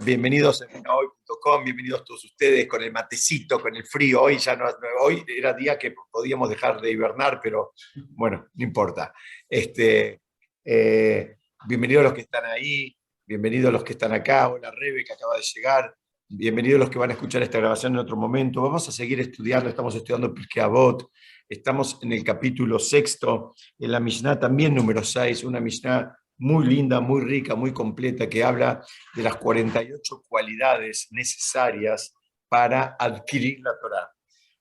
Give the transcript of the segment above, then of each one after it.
Bienvenidos a hoy.com, bienvenidos todos ustedes con el matecito, con el frío. Hoy ya hoy era día que podíamos dejar de hibernar, pero bueno, no importa. Este, bienvenidos los que están ahí, bienvenidos los que están acá. Hola Rebe, que acaba de llegar. Bienvenidos los que van a escuchar esta grabación en otro momento. Vamos a seguir estudiando, estamos estudiando Pirkei Avot. Estamos en el capítulo sexto, en la Mishnah también número 6, una Mishnah muy linda, muy rica, muy completa, que habla de las 48 cualidades necesarias para adquirir la Torá.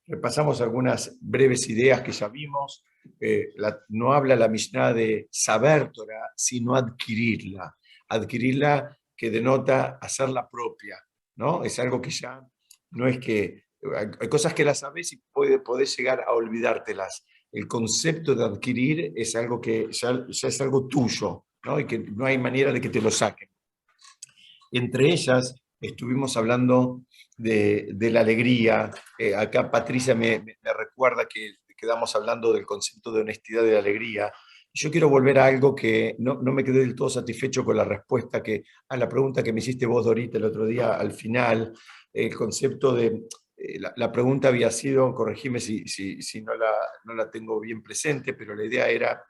Repasamos algunas breves ideas que ya vimos. No habla la Mishnah de saber Torá, sino adquirirla. Adquirirla que denota hacerla propia, ¿no? Es algo que ya no es que... Hay cosas que las sabes y podés llegar a olvidártelas. El concepto de adquirir es algo que ya es algo tuyo, ¿no? Y que no hay manera de que te lo saquen. Entre ellas estuvimos hablando de la alegría. Acá Patricia me recuerda que quedamos hablando del concepto de honestidad y de alegría. Yo quiero volver a algo que no me quedé del todo satisfecho con la respuesta a la pregunta que me hiciste vos, Dorita, el otro día al final. El concepto de... La pregunta había sido, corregime si no la tengo bien presente, pero la idea era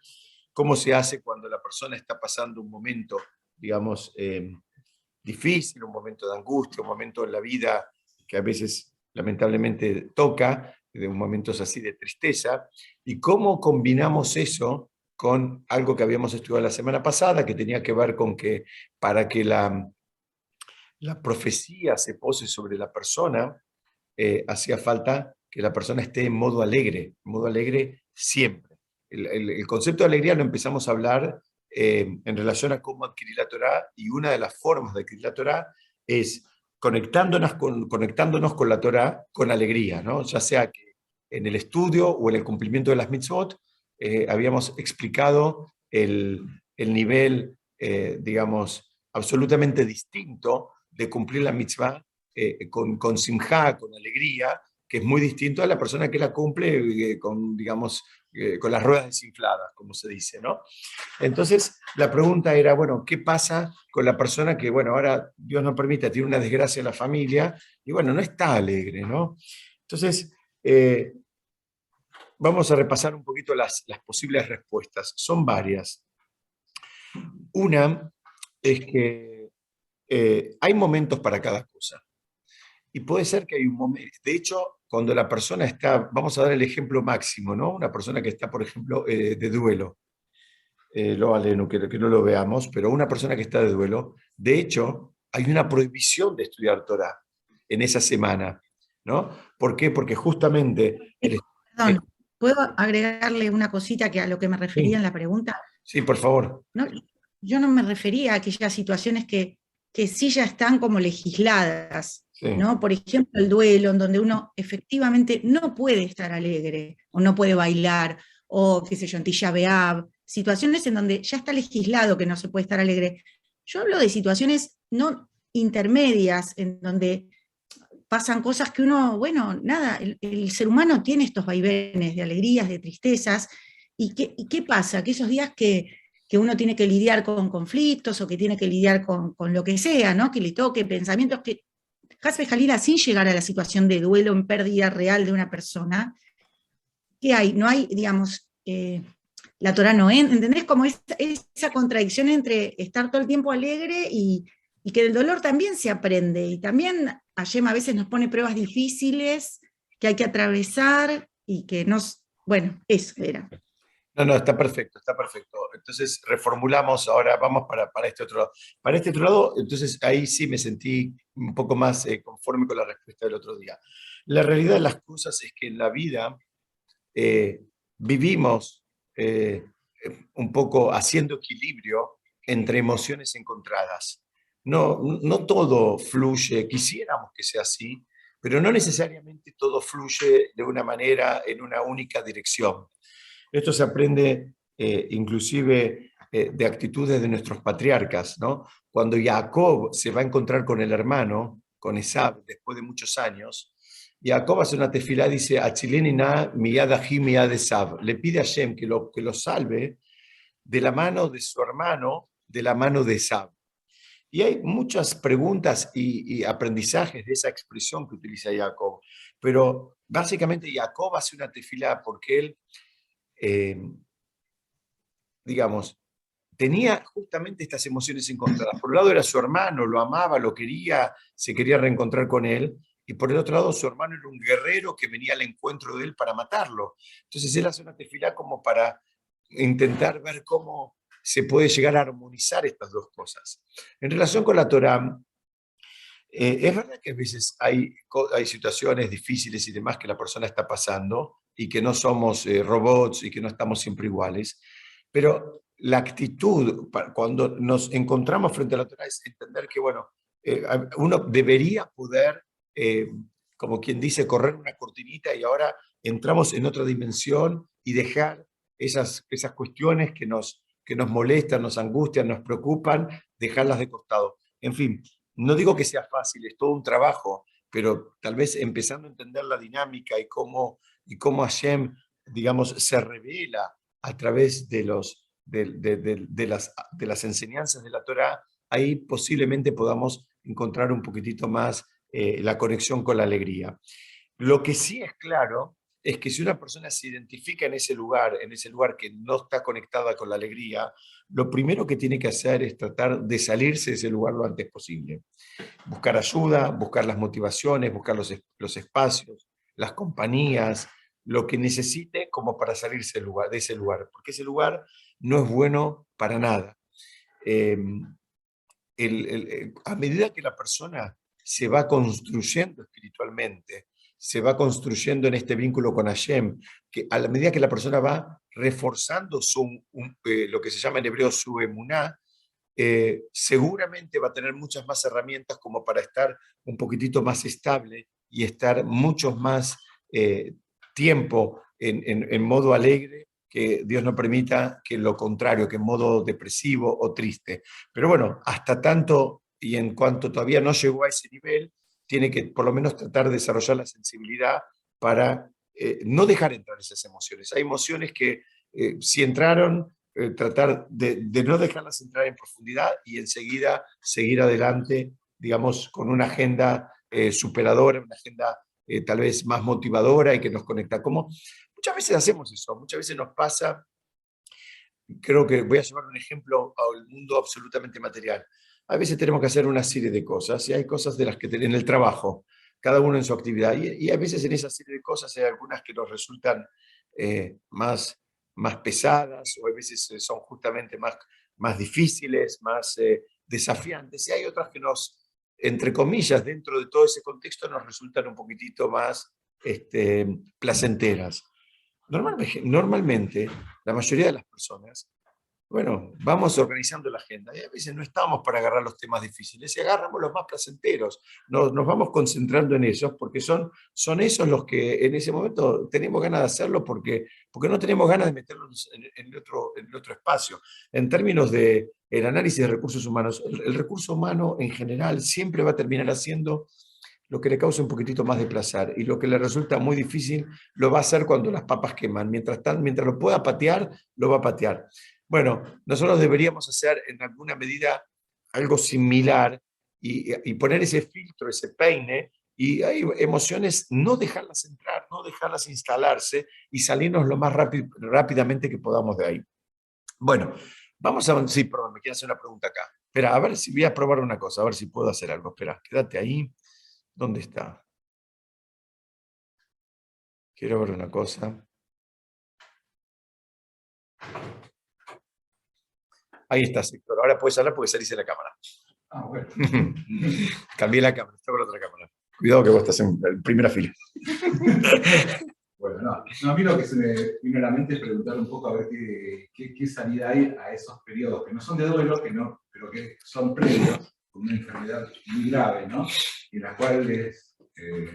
cómo se hace cuando la persona está pasando un momento, digamos, difícil, un momento de angustia, un momento en la vida que a veces lamentablemente toca, de momentos así de tristeza, y cómo combinamos eso con algo que habíamos estudiado la semana pasada, que tenía que ver con que para que la profecía se pose sobre la persona, hacía falta que la persona esté en modo alegre siempre. El concepto de alegría lo empezamos a hablar en relación a cómo adquirir la Torá, y una de las formas de adquirir la Torá es conectándonos con la Torá con alegría, ¿no? Ya sea que en el estudio o en el cumplimiento de las mitzvot, habíamos explicado el nivel, digamos, absolutamente distinto de cumplir la mitzvah con simjá, con alegría, que es muy distinto a la persona que la cumple con, digamos, con las ruedas desinfladas, como se dice, ¿no? Entonces, la pregunta era, bueno, ¿qué pasa con la persona que, bueno, ahora Dios no permite, tiene una desgracia en la familia y, bueno, no está alegre, ¿no? Entonces, vamos a repasar un poquito las posibles respuestas. Son varias. Una es que hay momentos para cada cosa. Y puede ser que hay un momento, de hecho, cuando la persona está, vamos a dar el ejemplo máximo, ¿no? Una persona que está, por ejemplo, de duelo, lo aleno, que no lo veamos, pero una persona que está de duelo, de hecho, hay una prohibición de estudiar Torah en esa semana, ¿no? ¿Por qué? Porque justamente... Perdón, ¿puedo agregarle una cosita que a lo que me refería sí, en la pregunta? sí, por favor. No, yo no me refería a aquellas situaciones que sí ya están como legisladas, Sí. ¿no? Por ejemplo, el duelo, en donde uno efectivamente no puede estar alegre, o no puede bailar, o qué sé yo, en Tisha B'Av, situaciones en donde ya está legislado que no se puede estar alegre. Yo hablo de situaciones no intermedias, en donde pasan cosas que uno, bueno, nada, el ser humano tiene estos vaivenes de alegrías, de tristezas, y qué pasa? Que esos días que uno tiene que lidiar con conflictos o que tiene que lidiar con lo que sea, ¿no? Que le toque pensamientos que, Hasbe Jalila, sin llegar a la situación de duelo en pérdida real de una persona, ¿qué hay? No hay, digamos, la Torah no entra, ¿entendés? Como esa contradicción entre estar todo el tiempo alegre y que del dolor también se aprende. Y también Hashem a veces nos pone pruebas difíciles que hay que atravesar y que nos, bueno, eso era. No, no, está perfecto, está perfecto. Entonces reformulamos ahora, vamos para este otro lado. Para este otro lado, entonces ahí sí me sentí un poco más conforme con la respuesta del otro día. La realidad de las cosas es que en la vida eh, vivimos un poco haciendo equilibrio entre emociones encontradas. No todo fluye, quisiéramos que sea así, pero no necesariamente todo fluye de una manera en una única dirección. Esto se aprende inclusive de actitudes de nuestros patriarcas, ¿no? Cuando Jacob se va a encontrar con el hermano, con Esab, después de muchos años, Jacob hace una tefilá, dice, Achilenina miyad ahi miyad Esab. Le pide a Shem que lo salve de la mano de su hermano, de la mano de Esab. Y hay muchas preguntas y aprendizajes de esa expresión que utiliza Jacob, pero básicamente Jacob hace una tefilá porque él, eh, digamos, tenía justamente estas emociones encontradas. Por un lado era su hermano, lo amaba, lo quería, se quería reencontrar con él, y por el otro lado su hermano era un guerrero que venía al encuentro de él para matarlo. Entonces él hace una tefilá como para intentar ver cómo se puede llegar a armonizar estas dos cosas. En relación con la Torá, es verdad que a veces hay situaciones difíciles y demás que la persona está pasando y que no somos robots y que no estamos siempre iguales, pero la actitud cuando nos encontramos frente a la Torah es entender que, bueno, uno debería poder, como quien dice, correr una cortinita y ahora entramos en otra dimensión y dejar esas cuestiones que nos molestan, nos angustian, nos preocupan, dejarlas de costado. En fin, no digo que sea fácil, es todo un trabajo, pero tal vez empezando a entender la dinámica y cómo Hashem, digamos, se revela a través de las enseñanzas de la Torá, ahí posiblemente podamos encontrar un poquitito más la conexión con la alegría. Lo que sí es claro es que si una persona se identifica en ese lugar que no está conectada con la alegría, lo primero que tiene que hacer es tratar de salirse de ese lugar lo antes posible. Buscar ayuda, buscar las motivaciones, buscar los espacios, las compañías, lo que necesite como para salirse de ese lugar, porque ese lugar no es bueno para nada. Eh, a medida que la persona se va construyendo espiritualmente, se va construyendo en este vínculo con Hashem, que a la medida que la persona va reforzando lo que se llama en hebreo su emuná, seguramente va a tener muchas más herramientas como para estar un poquitito más estable y estar mucho más tiempo en modo alegre, que Dios no permita que lo contrario, que en modo depresivo o triste. Pero bueno, hasta tanto y en cuanto todavía no llegó a ese nivel, tiene que por lo menos tratar de desarrollar la sensibilidad para no dejar entrar esas emociones. Hay emociones que si entraron, tratar de no dejarlas entrar en profundidad y enseguida seguir adelante, digamos, con una agenda superadora, una agenda tal vez más motivadora y que nos conecta. Como muchas veces hacemos eso, muchas veces nos pasa, creo que voy a llevar un ejemplo al mundo absolutamente material. A veces tenemos que hacer una serie de cosas y hay cosas de las que en el trabajo, cada uno en su actividad, y a veces en esa serie de cosas hay algunas que nos resultan más pesadas o a veces son justamente más difíciles, más desafiantes, y hay otras que entre comillas, dentro de todo ese contexto nos resultan un poquitito más placenteras. Normalmente, la mayoría de las personas, bueno, vamos organizando la agenda y a veces no estamos para agarrar los temas difíciles y agarramos los más placenteros. Nos vamos concentrando en esos porque son esos los que en ese momento tenemos ganas de hacerlo porque no tenemos ganas de meternos en el otro espacio. En términos del análisis de recursos humanos, el recurso humano en general siempre va a terminar haciendo lo que le causa un poquitito más de placer y lo que le resulta muy difícil lo va a hacer cuando las papas queman. Mientras lo pueda patear, lo va a patear. Bueno, nosotros deberíamos hacer en alguna medida algo similar y poner ese filtro, ese peine, y hay emociones, no dejarlas entrar, no dejarlas instalarse y salirnos lo más rápidamente que podamos de ahí. Bueno, vamos a... Sí, perdón, me quiero hacer una pregunta acá. Espera, a ver si voy a probar una cosa, a ver si puedo hacer algo. Espera, quédate ahí. ¿Dónde está? Quiero ver una cosa. Ahí está, Héctor. Ahora puedes hablar porque salís de la cámara. Ah, bueno. Cambié la cámara, está por otra cámara. Cuidado que vos estás en primera fila. Bueno, no, a mí lo que se me vino a la mente es preguntar un poco a ver qué salida hay a esos periodos, que no son de duelo, pero que son previos, con una enfermedad muy grave, ¿no? Y en las cuales,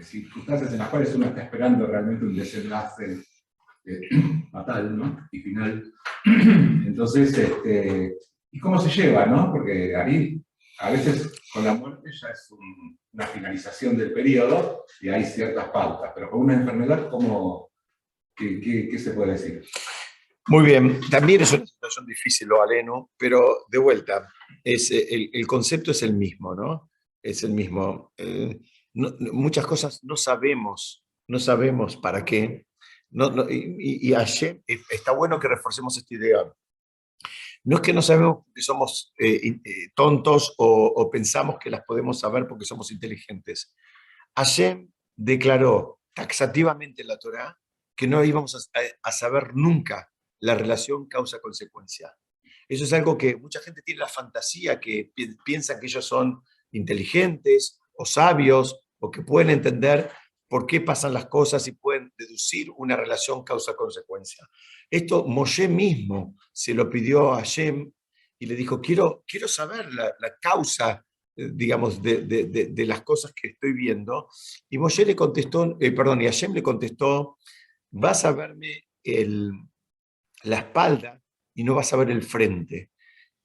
circunstancias en las cuales uno está esperando realmente un desenlace fatal, ¿no? Y final. Entonces, ¿y cómo se lleva, no? Porque ahí, a veces con la muerte ya es una finalización del periodo y hay ciertas pautas, pero con una enfermedad, ¿qué se puede decir? Muy bien, también es una situación difícil, lo aleno, pero de vuelta, el concepto es el mismo, ¿no? Es el mismo. Muchas cosas no sabemos para qué. Y ayer está bueno que reforcemos esta idea. No es que no sabemos que somos tontos o pensamos que las podemos saber porque somos inteligentes. Hashem declaró taxativamente en la Torá que no íbamos a saber nunca la relación causa-consecuencia. Eso es algo que mucha gente tiene la fantasía, que piensan que ellos son inteligentes o sabios o que pueden entender por qué pasan las cosas y pueden deducir una relación causa-consecuencia. Esto Moshe mismo se lo pidió a Hashem y le dijo, quiero saber la causa, digamos, de las cosas que estoy viendo. Y Moshe le contestó, perdón, y Hashem le contestó, vas a verme la espalda y no vas a ver el frente.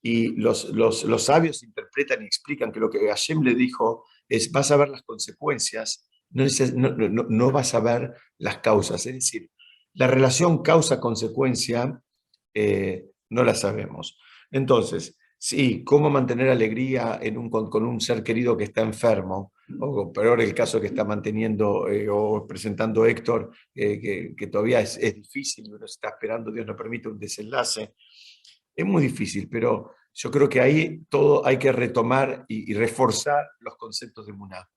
Y los sabios interpretan y explican que lo que Hashem le dijo es, vas a ver las consecuencias, no vas a ver las causas. Es decir, la relación causa-consecuencia no la sabemos. Entonces, sí, cómo mantener alegría con un ser querido que está enfermo, o peor el caso que está manteniendo o presentando Héctor, que todavía es difícil, pero está esperando, Dios nos permite un desenlace. Es muy difícil, pero yo creo que ahí todo hay que retomar y reforzar los conceptos de Muná,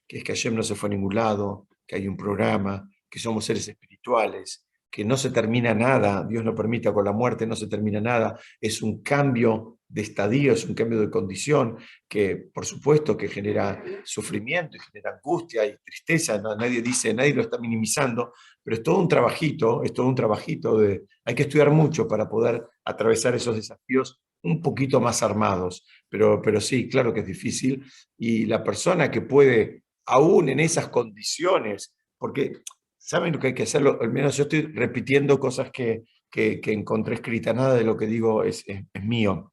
que es que Hashem no se fue a ningún lado, que hay un programa, que somos seres espirituales, que no se termina nada, Dios no permita, con la muerte no se termina nada, es un cambio de estadio, es un cambio de condición, que por supuesto que genera sufrimiento y genera angustia y tristeza, nadie lo está minimizando, pero es todo un trabajito hay que estudiar mucho para poder atravesar esos desafíos un poquito más armados, pero sí, claro que es difícil, y la persona que puede, aún en esas condiciones, porque saben lo que hay que hacerlo, al menos yo estoy repitiendo cosas que encontré escritas, nada de lo que digo es mío.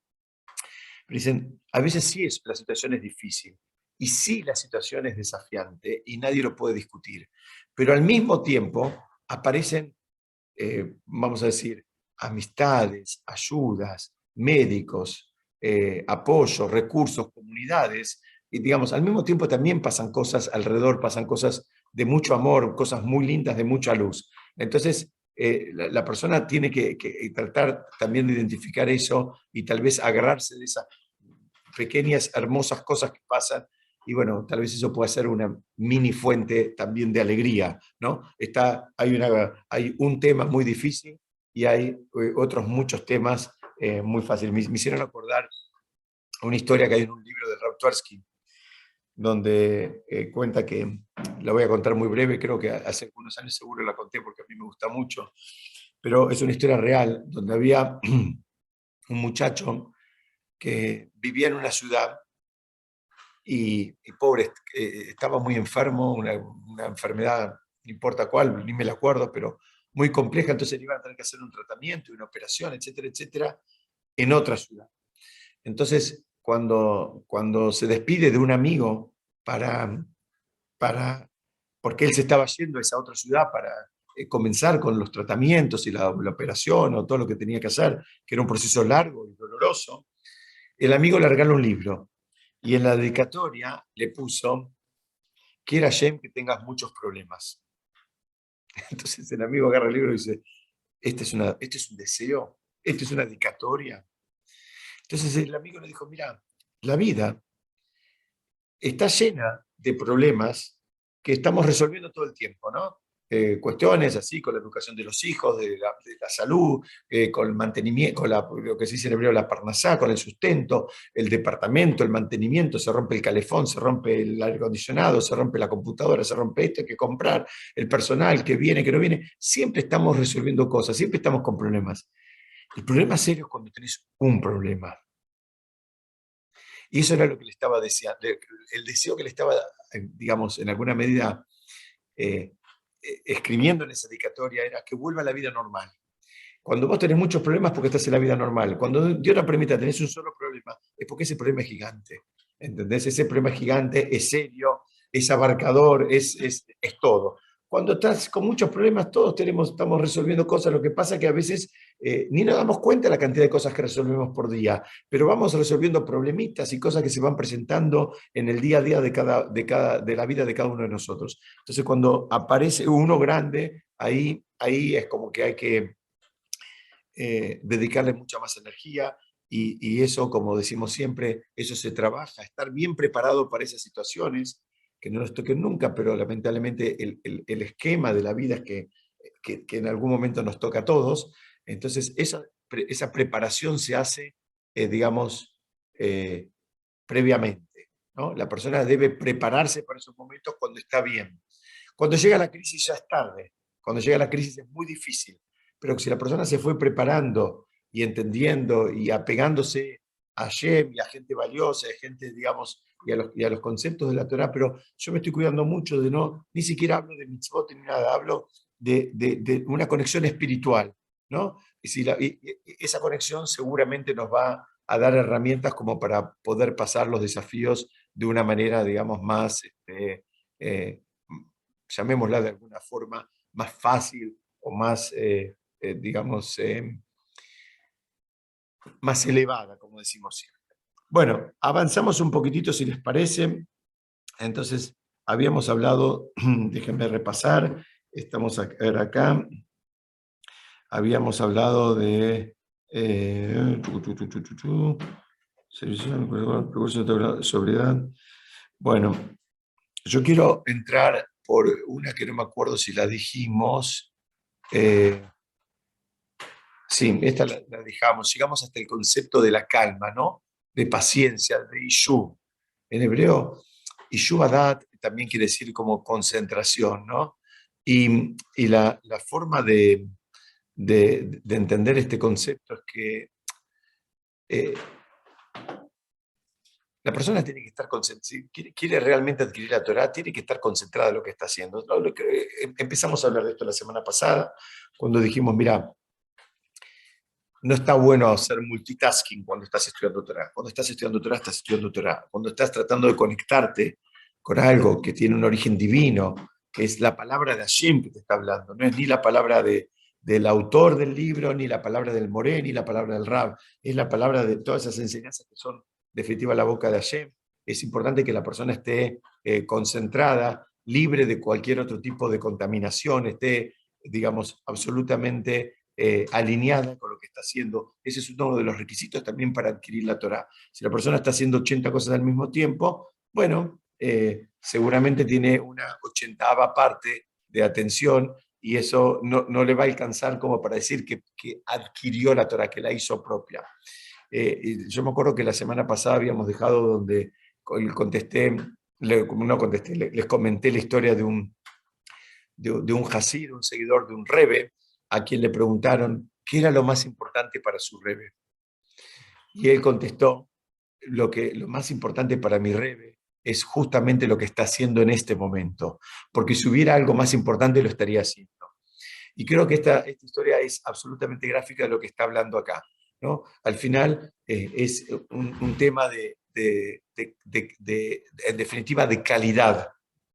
Pero dicen, a veces sí la situación es difícil, y sí la situación es desafiante, y nadie lo puede discutir, pero al mismo tiempo aparecen, vamos a decir, amistades, ayudas, médicos, apoyo, recursos, comunidades, y digamos, al mismo tiempo también pasan cosas alrededor, pasan cosas de mucho amor, cosas muy lindas, de mucha luz. Entonces, la persona tiene que tratar también de identificar eso y tal vez agarrarse de esas pequeñas, hermosas cosas que pasan, y bueno, tal vez eso pueda ser una mini fuente también de alegría, ¿no? Hay un tema muy difícil y hay otros muchos temas muy fáciles. Me hicieron acordar una historia que hay en un libro de Rav Twersky, donde cuenta que, la voy a contar muy breve, creo que hace algunos años seguro la conté porque a mí me gusta mucho, pero es una historia real, donde había un muchacho que vivía en una ciudad y pobre, estaba muy enfermo, una enfermedad, no importa cuál, ni me la acuerdo, pero muy compleja, entonces le iban a tener que hacer un tratamiento, una operación, etcétera, etcétera, en otra ciudad. Entonces, cuando se despide de un amigo porque él se estaba yendo a esa otra ciudad para comenzar con los tratamientos y la operación o todo lo que tenía que hacer, que era un proceso largo y doloroso, el amigo le regaló un libro y en la dedicatoria le puso, quiera Hashem que tengas muchos problemas. Entonces el amigo agarra el libro y dice, este es un deseo, esto es una dedicatoria. Entonces el amigo le dijo, mira, la vida está llena de problemas que estamos resolviendo todo el tiempo, ¿no? Cuestiones así con la educación de los hijos, de la salud, con el mantenimiento, lo que se dice en hebreo, la parnasá, con el sustento, el departamento, el mantenimiento, se rompe el calefón, se rompe el aire acondicionado, se rompe la computadora, se rompe esto, hay que comprar, el personal que viene, que no viene, siempre estamos resolviendo cosas, siempre estamos con problemas. El problema serio es cuando tenés un problema. Y eso era lo que le estaba deseando, el deseo que le estaba, digamos, en alguna medida escribiendo en esa dedicatoria era que vuelva a la vida normal. Cuando vos tenés muchos problemas porque estás en la vida normal. Cuando Dios no permita tenés un solo problema, es porque ese problema es gigante. ¿Entendés? Ese problema es gigante, es serio, es abarcador, es todo. cuando estás con muchos problemas, todos estamos resolviendo cosas. Lo que pasa es que a veces ni nos damos cuenta de la cantidad de cosas que resolvemos por día, pero vamos resolviendo problemitas y cosas que se van presentando en el día a día de la vida de cada uno de nosotros. Entonces, cuando aparece uno grande, ahí es como que hay que dedicarle mucha más energía. Y eso, como decimos siempre, eso se trabaja, estar bien preparado para esas situaciones, que no nos toquen nunca, pero lamentablemente el esquema de la vida es que en algún momento nos toca a todos. Entonces, esa preparación se hace, digamos, previamente, ¿no? La persona debe prepararse para esos momentos cuando está bien. Cuando llega la crisis ya es tarde. Cuando llega la crisis es muy difícil. Pero si la persona se fue preparando y entendiendo y apegándose a Shem y a gente valiosa, a gente, digamos, y a los conceptos de la Torah, pero yo me estoy cuidando mucho de no, ni siquiera hablo de mitzvot ni nada, hablo de una conexión espiritual, ¿no? Y esa conexión seguramente nos va a dar herramientas como para poder pasar los desafíos de una manera, digamos, más, eh, llamémosla de alguna forma, más fácil o más, digamos, más elevada, como decimos siempre. Bueno, avanzamos un poquitito si les parece. Entonces, habíamos hablado, déjenme repasar, estamos acá, habíamos hablado de sobriedad. Bueno, yo quiero entrar por una que no me acuerdo si la dijimos. Sí, esta la dejamos. Llegamos hasta el concepto de la calma, ¿no? De paciencia, de Ishu. En hebreo, Ishu Adat también quiere decir como concentración, ¿no? Y la forma de entender este concepto es que la persona tiene que estar concentrada, si quiere realmente adquirir la Torah, tiene que estar concentrada en lo que está haciendo. Empezamos a hablar de esto la semana pasada, cuando dijimos, mira, no está bueno hacer multitasking cuando estás estudiando Torah. Cuando estás estudiando Torah, estás estudiando Torah. Cuando estás tratando de conectarte con algo que tiene un origen divino, que es la palabra de Hashem que te está hablando, no es ni la palabra del autor del libro, ni la palabra del Moré, ni la palabra del Rab, es la palabra de todas esas enseñanzas que son definitiva la boca de Hashem. Es importante que la persona esté concentrada, libre de cualquier otro tipo de contaminación, esté, digamos, absolutamente alineada con lo que está haciendo. Ese es uno de los requisitos también para adquirir la Torah. Si la persona está haciendo 80 cosas al mismo tiempo, bueno, seguramente tiene una 80ava parte de atención y eso no le va a alcanzar como para decir que adquirió la Torah, que la hizo propia. Yo me acuerdo que la semana pasada habíamos dejado donde les comenté la historia de un Hasid, un seguidor de un Rebbe, a quien le preguntaron qué era lo más importante para su Rebbe. Y él contestó, lo más importante para mi Rebbe es justamente lo que está haciendo en este momento, porque si hubiera algo más importante lo estaría haciendo. Y creo que esta historia es absolutamente gráfica de lo que está hablando acá, ¿no? Al final es un tema en definitiva, de calidad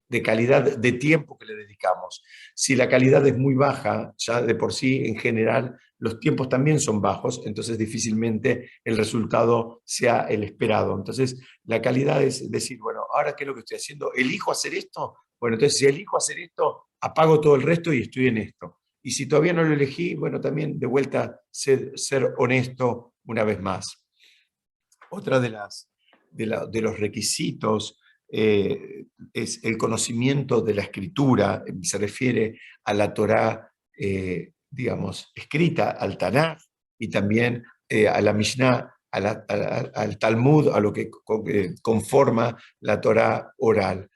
de tiempo que le dedicamos. Si la calidad es muy baja, ya de por sí, en general, los tiempos también son bajos, entonces difícilmente el resultado sea el esperado. Entonces, la calidad es decir, bueno, ahora qué es lo que estoy haciendo, ¿elijo hacer esto? Bueno, entonces si elijo hacer esto, apago todo el resto y estoy en esto. Y si todavía no lo elegí, bueno, también de vuelta ser honesto una vez más. Otra de los requisitos es el conocimiento de la escritura, se refiere a la Torá, digamos, escrita, al Tanaj, y también a la Mishnah, al Talmud, a lo que conforma la Torá oral.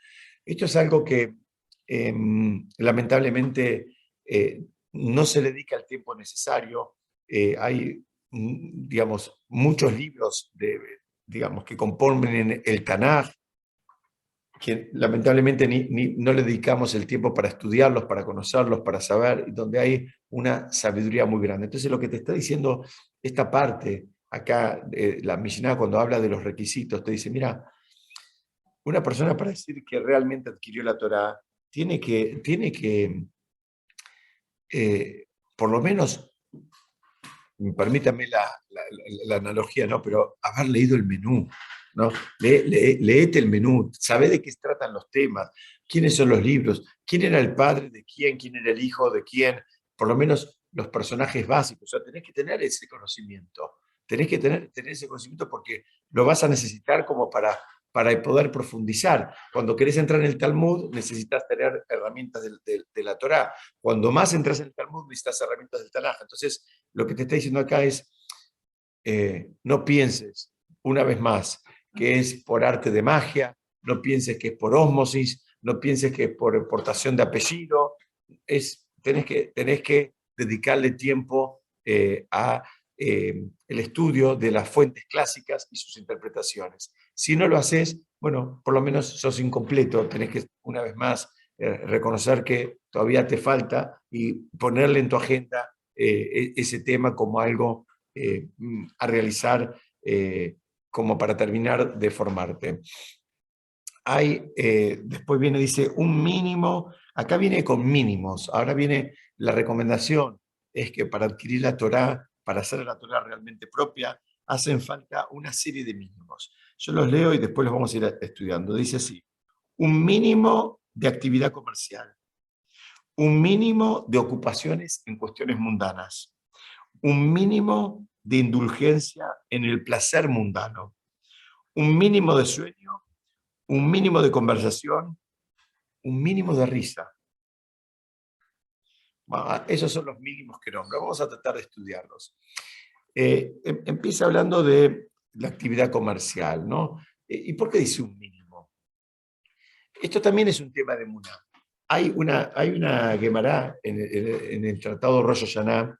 Esto es algo que lamentablemente no se dedica el tiempo necesario. Hay, digamos, muchos libros digamos, que componen el Tanaj, que lamentablemente no le dedicamos el tiempo para estudiarlos, para conocerlos, para saber, donde hay una sabiduría muy grande. Entonces, lo que te está diciendo esta parte, acá, la Mishnah, cuando habla de los requisitos, te dice, mira, una persona para decir que realmente adquirió la Torá, tiene que por lo menos, permítame la analogía, ¿no? Pero haber leído el menú, ¿no? Leete el menú, sabe de qué tratan los temas, quiénes son los libros, quién era el padre de quién era el hijo de quién, por lo menos los personajes básicos. O sea, tenés que tener ese conocimiento, tenés que tener ese conocimiento porque lo vas a necesitar como para poder profundizar. Cuando querés entrar en el Talmud, necesitas tener herramientas de la Torá. Cuando más entras en el Talmud, necesitas herramientas del Tanaj. Entonces, lo que te está diciendo acá es, no pienses, una vez más, que es por arte de magia, no pienses que es por ósmosis, no pienses que es por portación de apellido, tenés que dedicarle tiempo a el estudio de las fuentes clásicas y sus interpretaciones. Si no lo haces, bueno, por lo menos sos incompleto, tenés que, una vez más, reconocer que todavía te falta y ponerle en tu agenda ese tema como algo a realizar como para terminar de formarte. Después viene, dice, un mínimo, acá viene con mínimos, ahora viene la recomendación, es que para adquirir la Torá, para hacer la Torá realmente propia, hacen falta una serie de mínimos. Yo los leo y después los vamos a ir estudiando. Dice así, un mínimo de actividad comercial, un mínimo de ocupaciones en cuestiones mundanas, un mínimo de indulgencia en el placer mundano, un mínimo de sueño, un mínimo de conversación, un mínimo de risa. Esos son los mínimos que nombro. Vamos a tratar de estudiarlos. Empieza hablando de la actividad comercial, ¿no? ¿Y por qué dice un mínimo? Esto también es un tema de Muná. Hay una Gemara en el Tratado Rosh Hashanah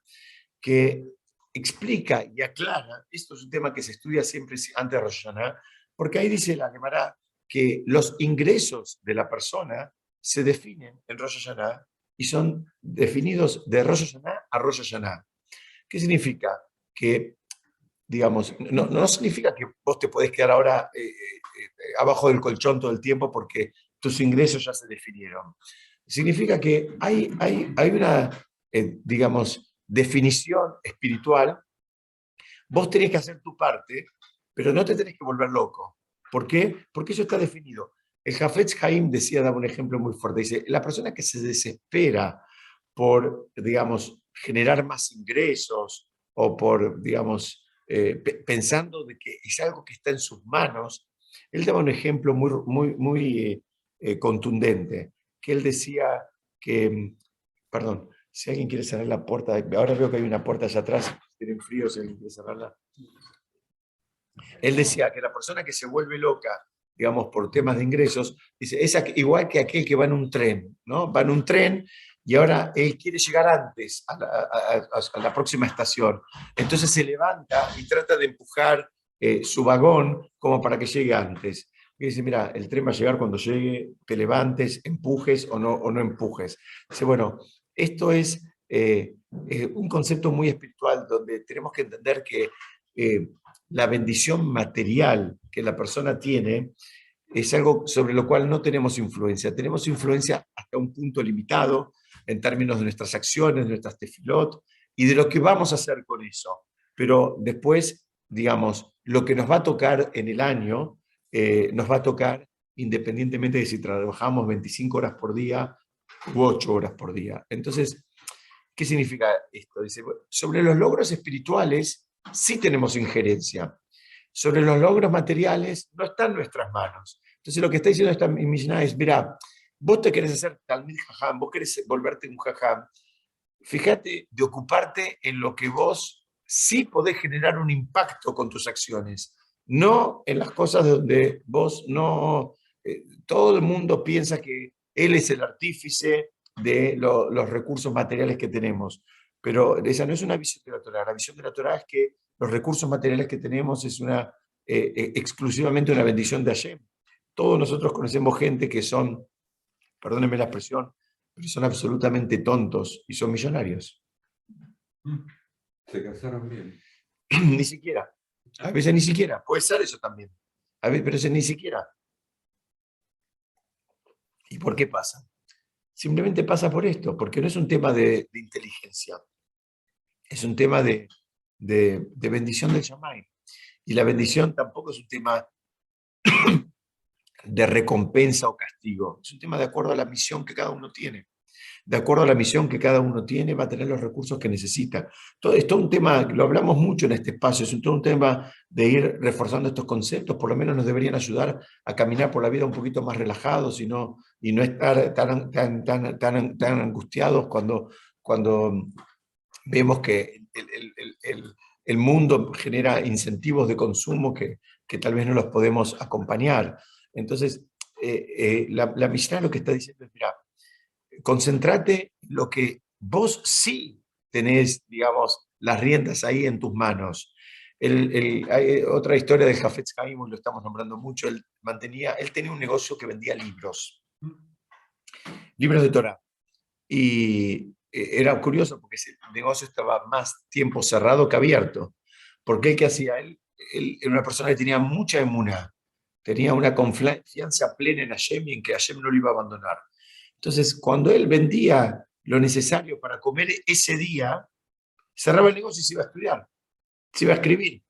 que explica y aclara, esto es un tema que se estudia siempre antes de Rosh Hashanah, porque ahí dice la Gemara que los ingresos de la persona se definen en Rosh Hashanah y son definidos de Rosh Hashanah a Rosh Hashanah. ¿Qué significa? Que, digamos, no significa que vos te podés quedar ahora abajo del colchón todo el tiempo porque tus ingresos ya se definieron. Significa que hay una, digamos, definición espiritual. Vos tenés que hacer tu parte, pero no te tenés que volver loco. ¿Por qué? Porque eso está definido. El Hafetz Haim decía, daba un ejemplo muy fuerte, dice, la persona que se desespera por, digamos, generar más ingresos o por, digamos, pensando de que es algo que está en sus manos, él daba un ejemplo muy contundente, que él decía que, perdón, si alguien quiere cerrar la puerta, ahora veo que hay una puerta allá atrás, tienen frío, si alguien quiere cerrarla. Él decía que la persona que se vuelve loca, digamos, por temas de ingresos, dice, es igual que aquel que va en un tren, ¿no? Va en un tren y ahora él quiere llegar antes a la próxima estación. Entonces se levanta y trata de empujar su vagón como para que llegue antes. Y dice, mira, el tren va a llegar cuando llegue, te levantes, empujes o no empujes. Dice, bueno, esto es un concepto muy espiritual donde tenemos que entender que la bendición material que la persona tiene es algo sobre lo cual no tenemos influencia. Tenemos influencia hasta un punto limitado en términos de nuestras acciones, de nuestras tefilot y de lo que vamos a hacer con eso. Pero después, digamos, lo que nos va a tocar en el año, nos va a tocar independientemente de si trabajamos 25 horas por día u 8 horas por día. Entonces, ¿qué significa esto? Dice, sobre los logros espirituales sí tenemos injerencia. Sobre los logros materiales no está en nuestras manos. Entonces lo que está diciendo esta Mishnah es, mira, vos te querés hacer Talmid Jajam, vos querés volverte un Jajam, fíjate de ocuparte en lo que vos sí podés generar un impacto con tus acciones, no en las cosas donde vos no... todo el mundo piensa que él es el artífice de los recursos materiales que tenemos, pero esa no es una visión de la Torá. La visión de la Torá es que los recursos materiales que tenemos es exclusivamente una bendición de Hashem. Todos nosotros conocemos gente que son, perdónenme la expresión, pero son absolutamente tontos y son millonarios. Se casaron bien. Ni siquiera. A veces ni siquiera. Puede ser eso también. A veces, pero eso ni siquiera. ¿Y por qué pasa? simplemente pasa por esto, porque no es un tema de inteligencia, es un tema de bendición del Shammai. Y la bendición tampoco es un tema de recompensa o castigo, es un tema de acuerdo a la misión que cada uno tiene. De acuerdo a la misión que cada uno tiene, va a tener los recursos que necesita. Todo esto es un tema, lo hablamos mucho en este espacio, es todo un tema de ir reforzando estos conceptos, por lo menos nos deberían ayudar a caminar por la vida un poquito más relajados y no estar tan angustiados cuando vemos que el mundo genera incentivos de consumo que tal vez no los podemos acompañar. Entonces, la Mishnah lo que está diciendo es, mira, concéntrate en lo que vos sí tenés, digamos, las riendas ahí en tus manos. Hay otra historia de Hafetz Haim, lo estamos nombrando mucho, él tenía un negocio que vendía libros de Torah. Y era curioso porque ese negocio estaba más tiempo cerrado que abierto. Porque ¿qué hacía? Él era una persona que tenía mucha emuná, tenía una confianza plena en Hashem y en que Hashem no lo iba a abandonar. Entonces, cuando él vendía lo necesario para comer ese día, cerraba el negocio y se iba a estudiar, se iba a escribir.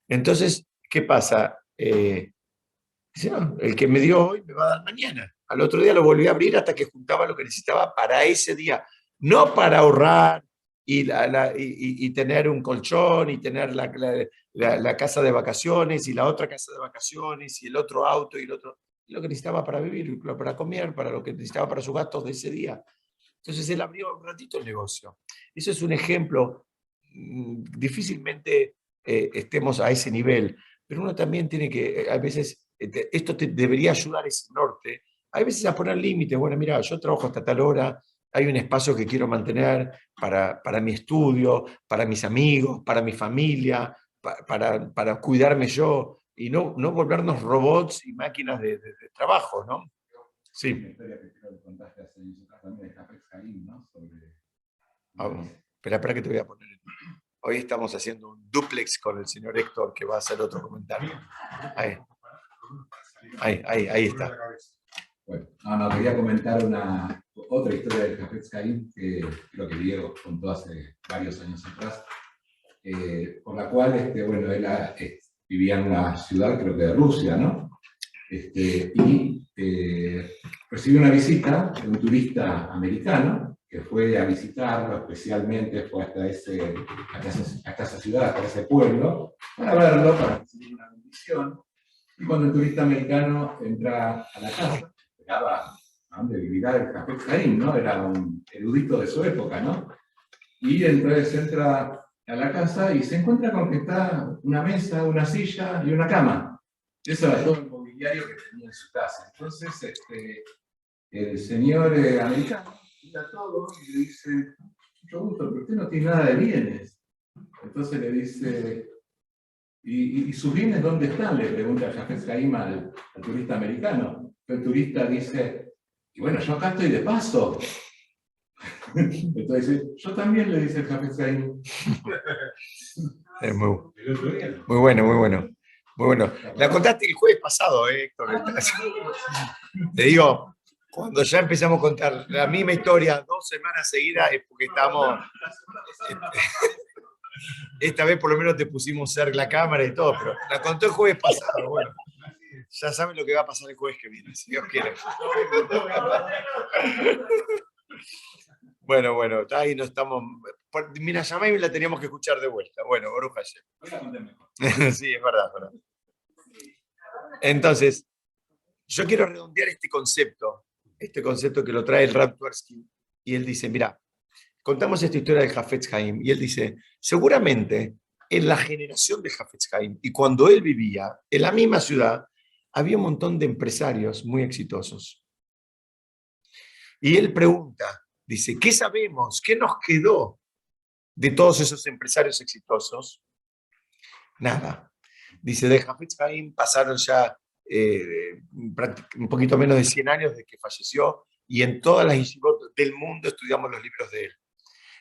Entonces, ¿qué pasa? Dice, no, el que me dio hoy me va a dar mañana. Al otro día lo volví a abrir hasta que juntaba lo que necesitaba para ese día, no para ahorrar y tener un colchón y tener la casa de vacaciones y la otra casa de vacaciones y el otro auto y el otro, lo que necesitaba para vivir, para comer, para lo que necesitaba para sus gastos de ese día. Entonces él abrió un ratito el negocio. Eso es un ejemplo, difícilmente estemos a ese nivel, pero uno también tiene que, a veces, esto te debería ayudar ese norte, a veces a poner límites. Bueno, mira, yo trabajo hasta tal hora, hay un espacio que quiero mantener para mi estudio, para mis amigos, para mi familia, para cuidarme yo, y no volvernos robots y máquinas de trabajo, ¿no? Sí. Una historia que creo que contaste hace años atrás también de Hafetz Haim, ¿no? Sobre... Espera que te voy a poner. Hoy estamos haciendo un duplex con el señor Héctor, que va a hacer otro comentario. Ahí está. Bueno, no, quería comentar otra historia de Hafetz Haim que creo que Diego contó hace varios años atrás, por la cual, bueno, él vivía en una ciudad, creo que de Rusia, ¿no? Y recibió una visita de un turista americano que fue a visitarlo, especialmente fue hasta esa ciudad, hasta ese pueblo, para verlo, para recibir una bendición. Y cuando el turista americano entra a la casa, esperaba donde vivirá el Hafetz Haim, ¿no? Era un erudito de su época, ¿no? Y entonces entra a la casa y se encuentra con que está una mesa, una silla y una cama. Eso era todo el mobiliario que tenía en su casa. Entonces, el señor americano mira todo y le dice, mucho gusto, pero usted no tiene nada de bienes. Entonces le dice, ¿y sus bienes dónde están? Le pregunta Hafetz Haim al turista americano. El turista dice, y bueno, yo acá estoy de paso. Entonces, yo también, le dice el Hafetz Haim. Es muy bueno, muy bueno. Muy bueno. La contaste el jueves pasado, Héctor. Te digo, cuando ya empezamos a contar la misma historia 2 semanas seguidas es porque estamos... Esta vez por lo menos te pusimos cerca la cámara y todo, pero la contó el jueves pasado. Bueno, ya saben lo que va a pasar el jueves que viene, si Dios quiere. Bueno, ahí no estamos... Mira, llamé y la teníamos que escuchar de vuelta. Bueno, Baruch Hashem. Sí, es verdad. Entonces, yo quiero redondear este concepto que lo trae el Rav Twersky, y él dice, mira, contamos esta historia de Hafetz Haim, y él dice, seguramente en la generación de Hafetz Haim, y cuando él vivía en la misma ciudad, había un montón de empresarios muy exitosos. Y él pregunta, dice, ¿qué sabemos? ¿Qué nos quedó de todos esos empresarios exitosos? Nada. Dice, de Hafetz Haim pasaron ya un poquito menos de 100 años desde que falleció, y en todas las yeshivot del mundo estudiamos los libros de él.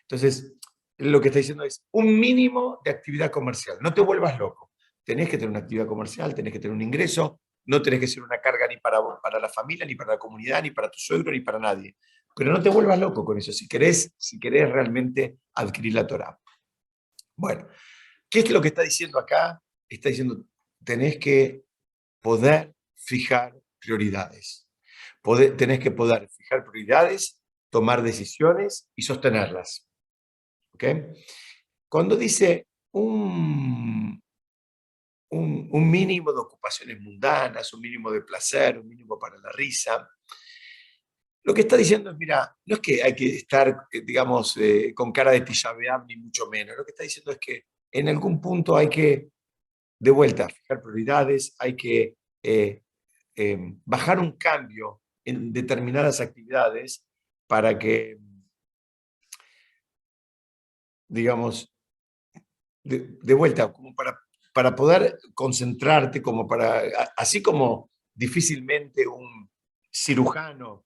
Entonces, lo que está diciendo es un mínimo de actividad comercial. No te vuelvas loco. Tenés que tener una actividad comercial, tenés que tener un ingreso no tenés que ser una carga ni para vos, para la familia, ni para la comunidad, ni para tu suegro, ni para nadie. Pero no te vuelvas loco con eso, si querés realmente adquirir la Torá. Bueno, ¿qué es lo que está diciendo acá? Está diciendo, tenés que poder fijar prioridades. Tenés que poder fijar prioridades, tomar decisiones y sostenerlas. ¿Ok? Cuando dice un mínimo de ocupaciones mundanas, un mínimo de placer, un mínimo para la risa, lo que está diciendo es, mira, no es que hay que estar, digamos, con cara de Tisha B'Av, ni mucho menos. Lo que está diciendo es que en algún punto hay que, de vuelta, fijar prioridades, hay que bajar un cambio en determinadas actividades para que, digamos, de vuelta, como para poder concentrarte, como así como difícilmente un cirujano,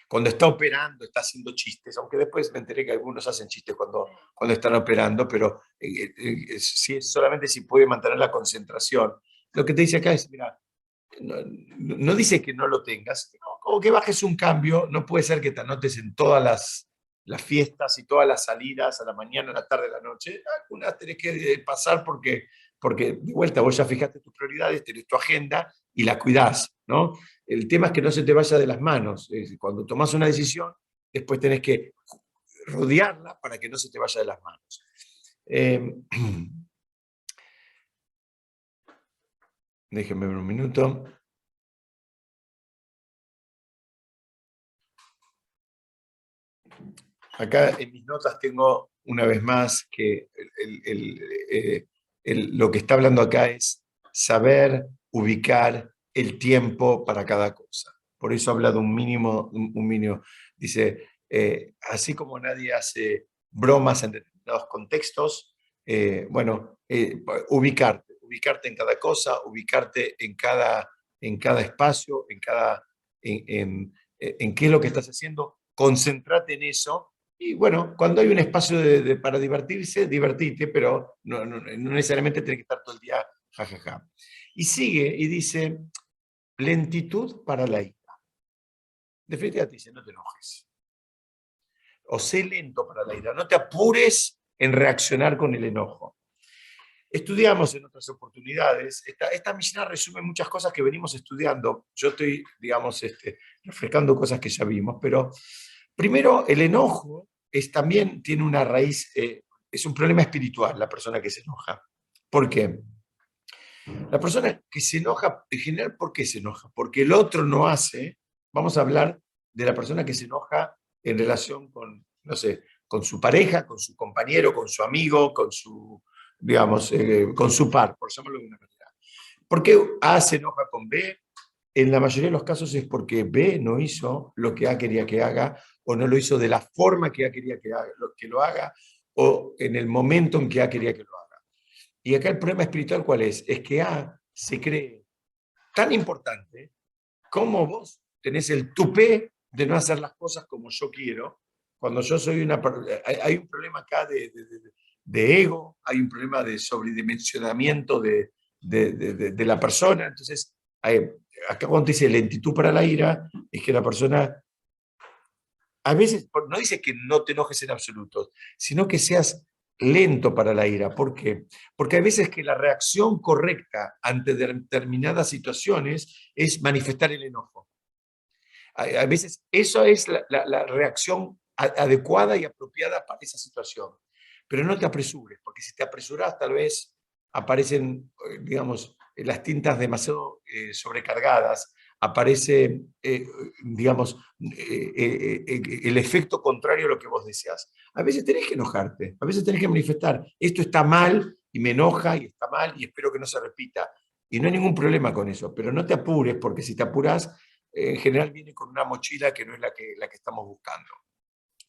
cuando está operando, está haciendo chistes, aunque después me enteré que algunos hacen chistes cuando están operando, pero solamente si puede mantener la concentración. Lo que te dice acá es, mira, no dice que no lo tengas, o que bajes un cambio, no puede ser que te anotes en todas las fiestas y todas las salidas a la mañana, a la tarde, a la noche. Algunas tenés que pasar porque de vuelta vos ya fijaste tus prioridades, tenés tu agenda y la cuidás, ¿no? El tema es que no se te vaya de las manos. Cuando tomás una decisión, después tenés que rodearla para que no se te vaya de las manos. Déjenme ver un minuto. Acá en mis notas tengo una vez más que lo que está hablando acá es saber ubicar el tiempo para cada cosa. Por eso habla de un mínimo. Dice, así como nadie hace bromas en determinados contextos, bueno, ubicarte en cada cosa, ubicarte en cada espacio, en qué es lo que estás haciendo, concentrate en eso. Y bueno, cuando hay un espacio para divertirse, divertite, pero no necesariamente tiene que estar todo el día jajaja. Y sigue y dice, lentitud para la ira. Definitivamente dice, no te enojes. O sé lento para la ira, no te apures en reaccionar con el enojo. Estudiamos en otras oportunidades, esta Mishnah resume muchas cosas que venimos estudiando. Yo estoy, digamos, refrescando cosas que ya vimos, pero primero, el enojo también tiene una raíz, es un problema espiritual, la persona que se enoja. ¿Por qué? La persona que se enoja, en general, ¿por qué se enoja? Porque el otro no hace. Vamos a hablar de la persona que se enoja en relación con, no sé, con su pareja, con su compañero, con su amigo, con su, digamos, con su par, por llamarlo de una manera. ¿Por qué A se enoja con B? En la mayoría de los casos es porque B no hizo lo que A quería que haga, o no lo hizo de la forma que A quería que lo haga, o en el momento en que A quería que lo haga. Y acá el problema espiritual, ¿cuál es? Es que A se cree tan importante como vos tenés el tupé de no hacer las cosas como yo quiero, cuando yo soy hay un problema acá de ego, hay un problema de sobredimensionamiento de la persona. Entonces, acá cuando dice lentitud para la ira, es que la persona, a veces, no dice que no te enojes en absoluto, sino que seas lento para la ira. ¿Por qué? Porque hay veces que la reacción correcta ante determinadas situaciones es manifestar el enojo. A veces eso es la reacción adecuada y apropiada para esa situación. Pero no te apresures, porque si te apresuras tal vez aparecen, digamos, las tintas demasiado sobrecargadas, aparece, digamos, el efecto contrario a lo que vos deseas. A veces tenés que enojarte, a veces tenés que manifestar, esto está mal y me enoja y está mal y espero que no se repita. Y no hay ningún problema con eso, pero no te apures, porque si te apuras, en general viene con una mochila que no es la que estamos buscando.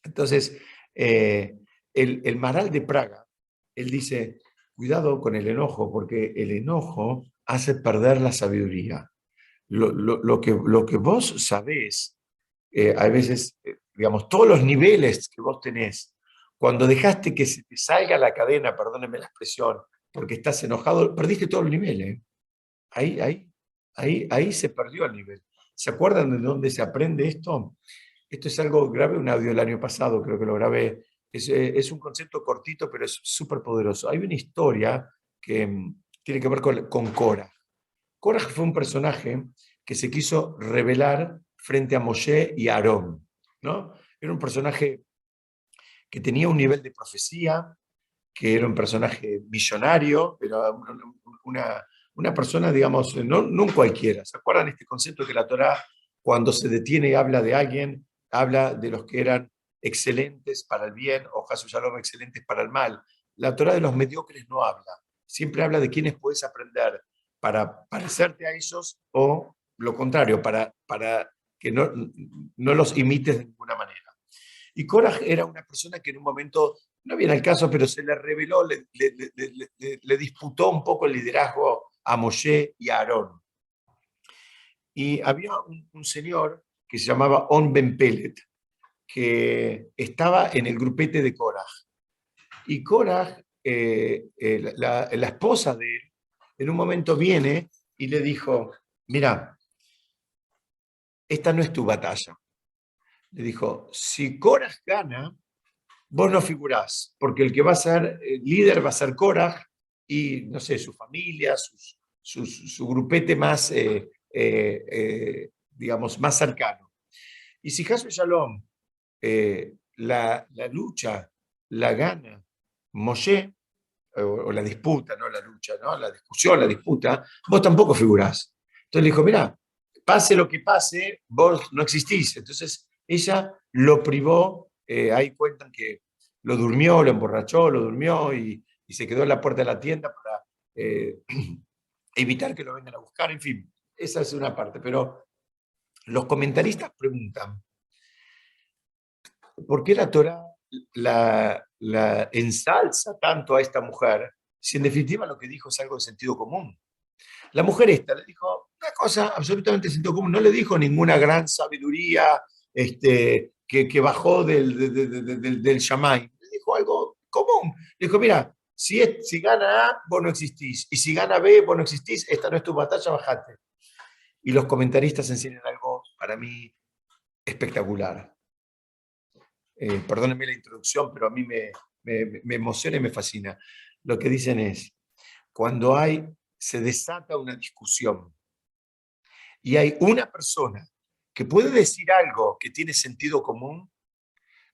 Entonces, el Maral de Praga, él dice, cuidado con el enojo, porque el enojo hace perder la sabiduría. Lo que vos sabés, a veces, digamos, todos los niveles que vos tenés, cuando dejaste que se te salga la cadena, perdónenme la expresión, porque estás enojado, perdiste todos los niveles. Ahí ahí se perdió el nivel. ¿Se acuerdan de dónde se aprende esto? Esto es algo, grabé un audio el año pasado, creo que lo grabé. Es un concepto cortito, pero es súper poderoso. Hay una historia que tiene que ver con Korah. Korah fue un personaje que se quiso rebelar frente a Moshe y a Aarón, ¿no? Era un personaje que tenía un nivel de profecía, que era un personaje millonario, pero una persona, digamos, no un cualquiera. ¿Se acuerdan este concepto que la Torá, cuando se detiene y habla de alguien, habla de los que eran excelentes para el bien o Hasu Shalom excelentes para el mal? La Torá de los mediocres no habla. Siempre habla de quienes puedes aprender para parecerte a ellos o lo contrario, para que no los imites de ninguna manera. Y Korah era una persona que en un momento, no viene al caso, pero se le reveló, le disputó un poco el liderazgo a Moshe y a Aarón. Y había un señor que se llamaba On Ben Pelet, que estaba en el grupete de Korah. Y Korah, la esposa de él, en un momento viene y le dijo, mira, esta no es tu batalla. Le dijo, si Korah gana, vos no figurás, porque el que va a ser líder va a ser Korah y, no sé, su familia, su grupete más, digamos, más cercano. Y si Hasu Shalom, la lucha la gana Moshe, o la disputa, no la lucha, ¿no? La discusión, la disputa, vos tampoco figurás. Entonces le dijo, mirá, pase lo que pase, vos no existís. Entonces ella lo privó, ahí cuentan que lo durmió, lo emborrachó, lo durmió y se quedó en la puerta de la tienda para evitar que lo vengan a buscar, en fin, esa es una parte. Pero los comentaristas preguntan, ¿por qué la Torah la ensalza tanto a esta mujer si en definitiva lo que dijo es algo de sentido común? La mujer esta le dijo una cosa absolutamente de sentido común, no le dijo ninguna gran sabiduría que bajó del Shammai, le dijo algo común. Le dijo, mira, si gana A, vos no existís, y si gana B, vos no existís, esta no es tu batalla, bajate. Y los comentaristas enseñan algo para mí espectacular. Perdónenme la introducción, pero a mí me emociona y me fascina. Lo que dicen es, cuando se desata una discusión y hay una persona que puede decir algo que tiene sentido común,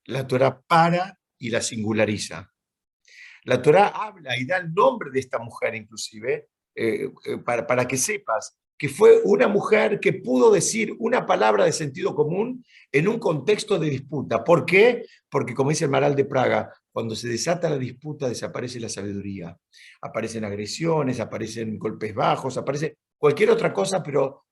la Torá para y la singulariza. La Torá habla y da el nombre de esta mujer inclusive, para que sepas que fue una mujer que pudo decir una palabra de sentido común en un contexto de disputa. ¿Por qué? Porque, como dice el Maral de Praga, cuando se desata la disputa desaparece la sabiduría. Aparecen agresiones, aparecen golpes bajos, aparece cualquier otra cosa, pero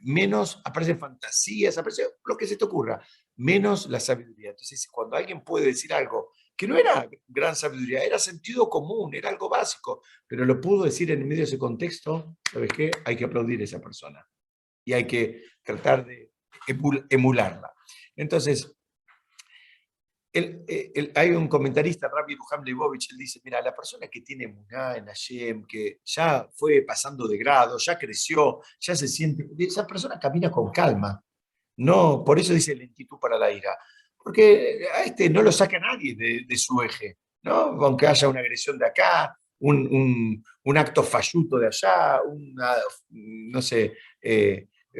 menos, aparecen fantasías, aparece lo que se te ocurra, menos la sabiduría. Entonces, cuando alguien puede decir algo que no era gran sabiduría, era sentido común, era algo básico, pero lo pudo decir en medio de ese contexto, ¿sabes qué? Hay que aplaudir a esa persona y hay que tratar de emularla. Entonces, hay un comentarista, Rabbi Ruham Leibovich, él dice, mira, la persona que tiene emuná en Hashem, que ya fue pasando de grado, ya creció, ya se siente, esa persona camina con calma. No, por eso dice lentitud para la ira. Porque a no lo saca nadie de su eje, ¿no? Aunque haya una agresión de acá, un acto falluto de allá, una, no sé,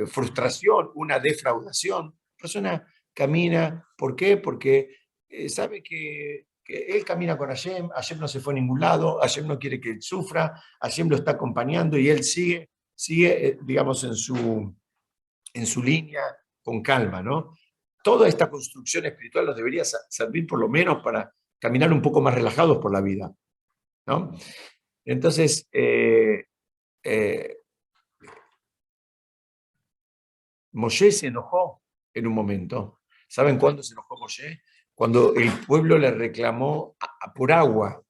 frustración, una defraudación. La persona camina, ¿por qué? Porque sabe que él camina con Hashem, Hashem no se fue a ningún lado, Hashem no quiere que él sufra, Hashem lo está acompañando y él sigue digamos, en su línea con calma, ¿no? Toda esta construcción espiritual nos debería servir por lo menos para caminar un poco más relajados por la vida, ¿no? Entonces, Moshe se enojó en un momento. ¿Saben cuándo se enojó Moshe? Cuando el pueblo le reclamó por agua.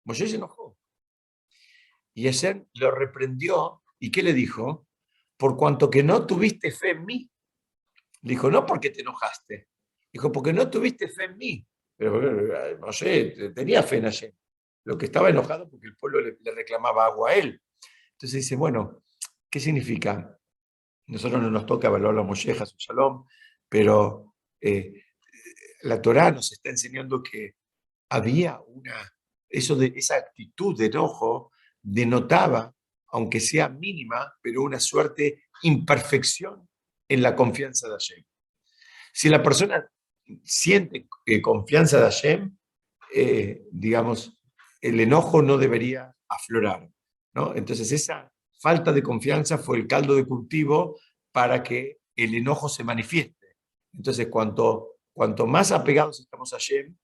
Moshe se enojó. Y Hashem lo reprendió. ¿Y qué le dijo? Por cuanto que no tuviste fe en mí. Dijo, no porque te enojaste. Dijo, porque no tuviste fe en mí. Pero no sé, tenía fe en Hashem. Lo que estaba enojado porque el pueblo le reclamaba agua a él. Entonces dice, bueno, ¿Qué significa? Nosotros no nos toca evaluar la molleja, su shalom, pero la Torá nos está enseñando que había esa actitud de enojo denotaba, aunque sea mínima, pero una suerte imperfección en la confianza de Hashem. Si la persona siente confianza de Hashem, digamos, el enojo no debería aflorar, ¿no? Entonces esa falta de confianza fue el caldo de cultivo para que el enojo se manifieste. Entonces cuanto más apegados estamos a Hashem,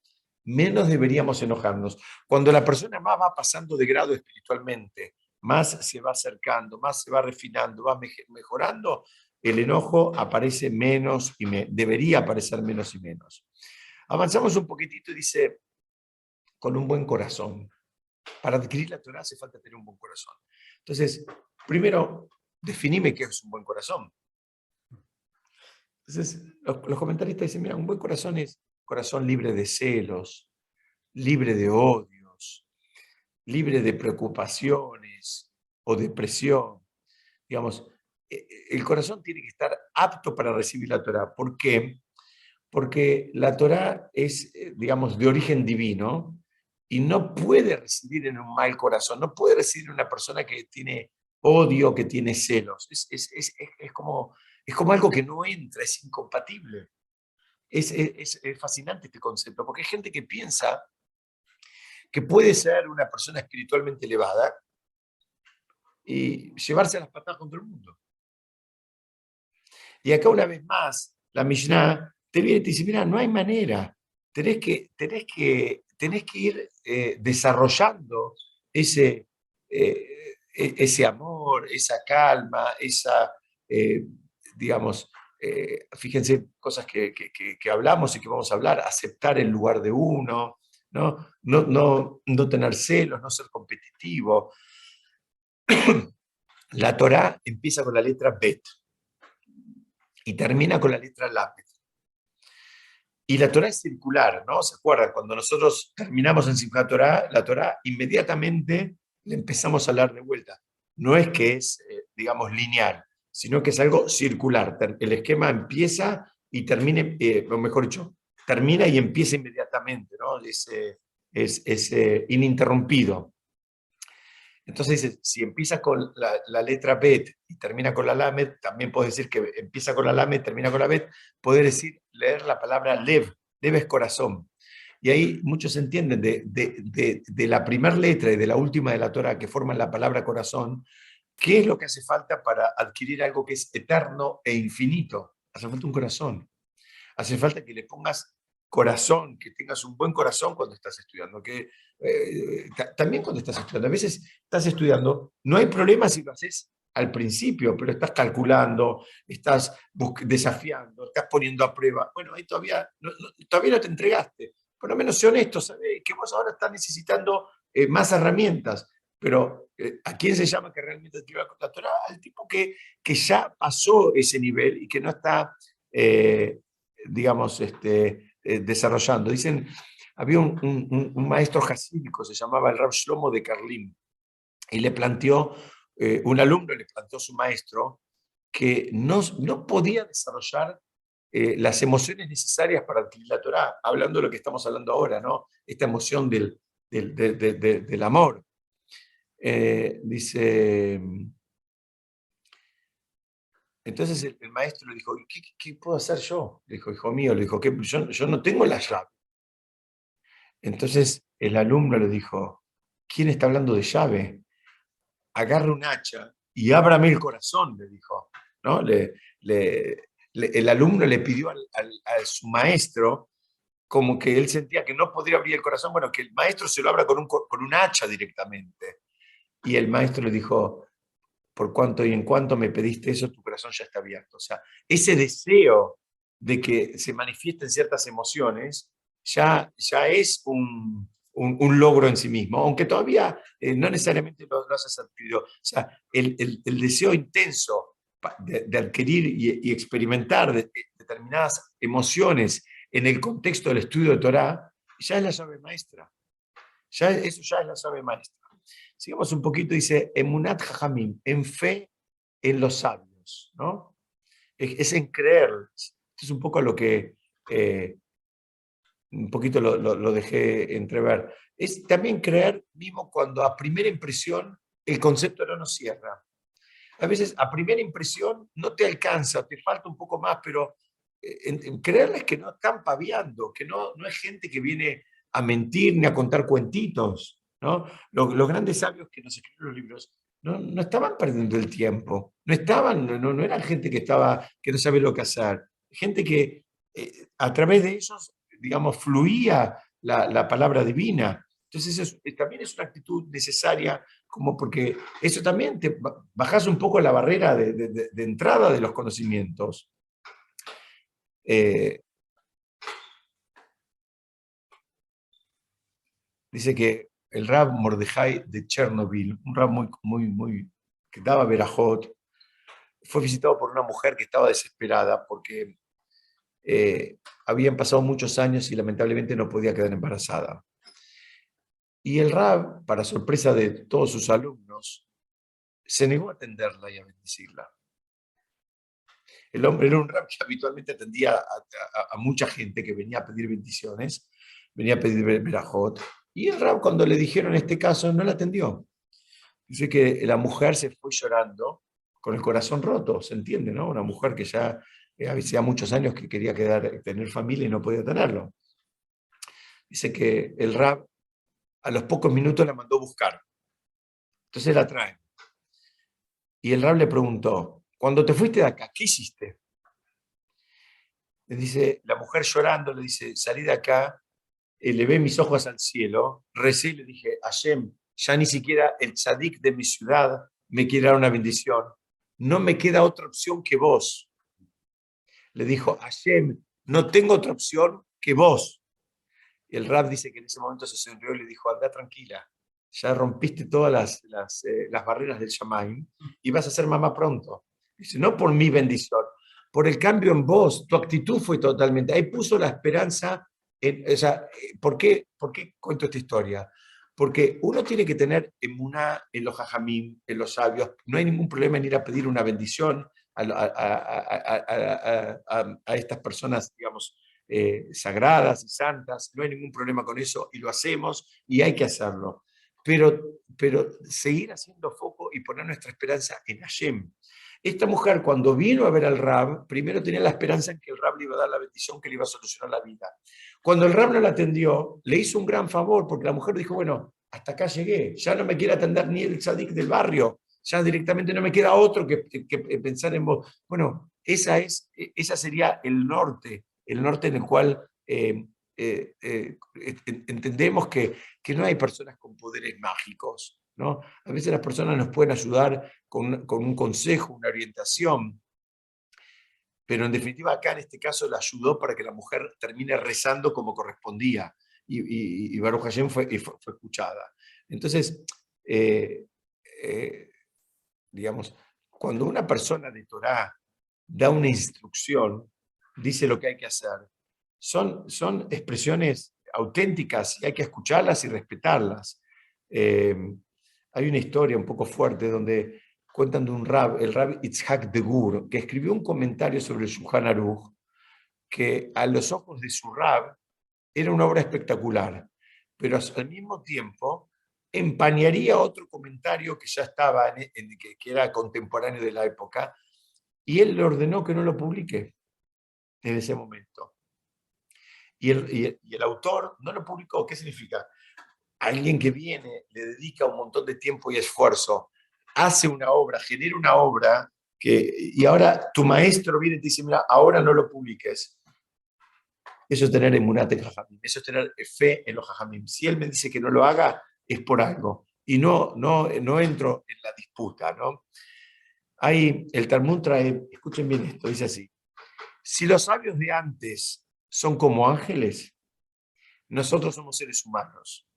menos deberíamos enojarnos. Cuando la persona más va pasando de grado espiritualmente, más se va acercando, más se va refinando, va mejorando, el enojo aparece menos y debería aparecer menos y menos. Avanzamos un poquitito y dice, con un buen corazón. Para adquirir la Torah hace falta tener un buen corazón. Entonces, primero, definime qué es un buen corazón. Entonces, los comentaristas dicen, mira, un buen corazón es corazón libre de celos, libre de odios, libre de preocupaciones o depresión. Digamos, el corazón tiene que estar apto para recibir la Torah. ¿Por qué? Porque la Torah es, digamos, de origen divino y no puede residir en un mal corazón, no puede residir en una persona que tiene odio, que tiene celos. Es como algo que no entra, es incompatible. Es fascinante este concepto, porque hay gente que piensa que puede ser una persona espiritualmente elevada y llevarse a las patadas contra el mundo. Y acá una vez más, la Mishnah te viene y te dice, mira, no hay manera, tenés que ir desarrollando ese amor, esa calma, digamos, fíjense cosas que hablamos y que vamos a hablar, aceptar el lugar de uno, no tener celos, no ser competitivo. La Torá empieza con la letra Bet y termina con la letra Lamed. Y la Torá es circular, ¿no? ¿Se acuerdan? Cuando nosotros terminamos en Simchat Torah, la Torá inmediatamente le empezamos a hablar de vuelta. No es que es, digamos, lineal, sino que es algo circular. El esquema empieza y termina, o mejor dicho, termina y empieza inmediatamente, ¿no? Es ininterrumpido. Entonces dice, si empieza con la letra Bet y termina con la Lamed, también puedes decir que empieza con la Lamed, termina con la Bet, poder decir, leer la palabra Lev. Lev es corazón. Y ahí muchos entienden de la primera letra y de la última de la Torah que forman la palabra corazón, ¿qué es lo que hace falta para adquirir algo que es eterno e infinito? Hace falta un corazón. Hace falta que le pongas corazón, que tengas un buen corazón cuando estás estudiando, que también cuando estás estudiando. A veces estás estudiando, no hay problema si lo haces al principio, pero estás calculando, estás desafiando, estás poniendo a prueba. Bueno, ahí todavía no te entregaste. Por lo menos sé honesto, sabés que vos ahora estás necesitando más herramientas. Pero ¿a quién se llama que realmente te va a Torah? Al tipo que ya pasó ese nivel y que no está, digamos, desarrollando. Dicen, había un maestro jasídico, se llamaba el Rab Shlomo de Karlim, y le planteó, un alumno le planteó a su maestro que no podía desarrollar las emociones necesarias para adquirir la Torá, hablando de lo que estamos hablando ahora, ¿no? Esta emoción del amor. Dice, entonces el maestro le dijo, ¿qué puedo hacer yo? Le dijo, hijo mío, le dijo, yo no tengo la llave. Entonces el alumno le dijo, ¿quién está hablando de llave? Agarra un hacha y ábrame el corazón, le dijo, ¿no? El alumno le pidió a su maestro, como que él sentía que no podría abrir el corazón, bueno, que el maestro se lo abra con un hacha directamente. Y el maestro le dijo, por cuanto y en cuanto me pediste eso, tu corazón ya está abierto. O sea, ese deseo de que se manifiesten ciertas emociones ya es un logro en sí mismo, aunque todavía no necesariamente lo has adquirido. O sea, el deseo intenso de adquirir y experimentar determinadas emociones en el contexto del estudio de Torah, ya es la llave maestra. Eso ya es la llave maestra. Sigamos un poquito, dice, Emunat Jajamim, en fe en los sabios, ¿no? Es en creer. Es un poco lo que un poquito lo dejé entrever. Es también creer mismo cuando a primera impresión el concepto no nos cierra. A veces a primera impresión no te alcanza, te falta un poco más, pero en creerles que no están paviando, que no es gente que viene a mentir ni a contar cuentitos, ¿no? Los grandes sabios que nos escribieron los libros no estaban perdiendo el tiempo, no eran gente que no sabe lo que hacer, gente que a través de ellos, digamos, fluía la palabra divina. Entonces también es una actitud necesaria, como porque eso también te bajas un poco la barrera de entrada de los conocimientos. Dice que el Rab Mordejai de Chernobyl, un Rab que daba verajot, fue visitado por una mujer que estaba desesperada porque habían pasado muchos años y lamentablemente no podía quedar embarazada. Y el Rab, para sorpresa de todos sus alumnos, se negó a atenderla y a bendecirla. El hombre era un Rab que habitualmente atendía a mucha gente que venía a pedir bendiciones, venía a pedir verajot, y el Rab, cuando le dijeron este caso, no la atendió. Dice que la mujer se fue llorando con el corazón roto, se entiende, ¿no? Una mujer que ya hacía muchos años que quería tener familia y no podía tenerlo. Dice que el Rab a los pocos minutos la mandó a buscar. Entonces la traen. Y el Rab le preguntó, cuando te fuiste de acá, ¿qué hiciste? Le dice, la mujer llorando, le dice, salí de acá, elevé mis ojos al cielo, recé y le dije, Hashem, ya ni siquiera el tzadik de mi ciudad me quiere dar una bendición. No me queda otra opción que vos. Le dijo, Hashem, no tengo otra opción que vos. Y el Rab dice que en ese momento se sonrió y le dijo, anda tranquila, ya rompiste todas las barreras del Shamaim y vas a ser mamá pronto. Dice, no por mi bendición, por el cambio en vos, tu actitud fue totalmente, ahí puso la esperanza. O sea, ¿por qué cuento esta historia? Porque uno tiene que tener emuná en los jajamim, en los sabios. No hay ningún problema en ir a pedir una bendición a estas personas, digamos, sagradas y santas. No hay ningún problema con eso y lo hacemos y hay que hacerlo. Pero seguir haciendo foco y poner nuestra esperanza en Hashem. Esta mujer, cuando vino a ver al Rab, primero tenía la esperanza en que el Rab le iba a dar la bendición que le iba a solucionar la vida. Cuando el Rab no la atendió, le hizo un gran favor, porque la mujer dijo, bueno, hasta acá llegué, ya no me quiere atender ni el tzadik del barrio, ya directamente no me queda otro que pensar en vos. Bueno, esa sería el norte en el cual entendemos que no hay personas con poderes mágicos, ¿no? A veces las personas nos pueden ayudar con un consejo, una orientación, pero en definitiva acá en este caso la ayudó para que la mujer termine rezando como correspondía y Baruch Hashem fue escuchada. Entonces, digamos, cuando una persona de Torah da una instrucción, dice lo que hay que hacer, son expresiones auténticas y hay que escucharlas y respetarlas. Hay una historia un poco fuerte donde cuentan de un rab, el rab Itzhak de Gur, que escribió un comentario sobre el Shulchan Aruch, que a los ojos de su rab era una obra espectacular, pero al mismo tiempo empañaría otro comentario que ya estaba, que era contemporáneo de la época, y él le ordenó que no lo publique en ese momento. Y el autor no lo publicó. ¿Qué significa? Alguien que viene, le dedica un montón de tiempo y esfuerzo, hace una obra, genera una obra, y ahora tu maestro viene y te dice, mira, ahora no lo publiques. Eso es tener emunat en jajamim, eso es tener fe en los jajamim. Si él me dice que no lo haga, es por algo. Y no entro en la disputa, ¿no? Ahí el Talmud trae, escuchen bien esto, dice así, si los sabios de antes son como ángeles, nosotros somos seres humanos.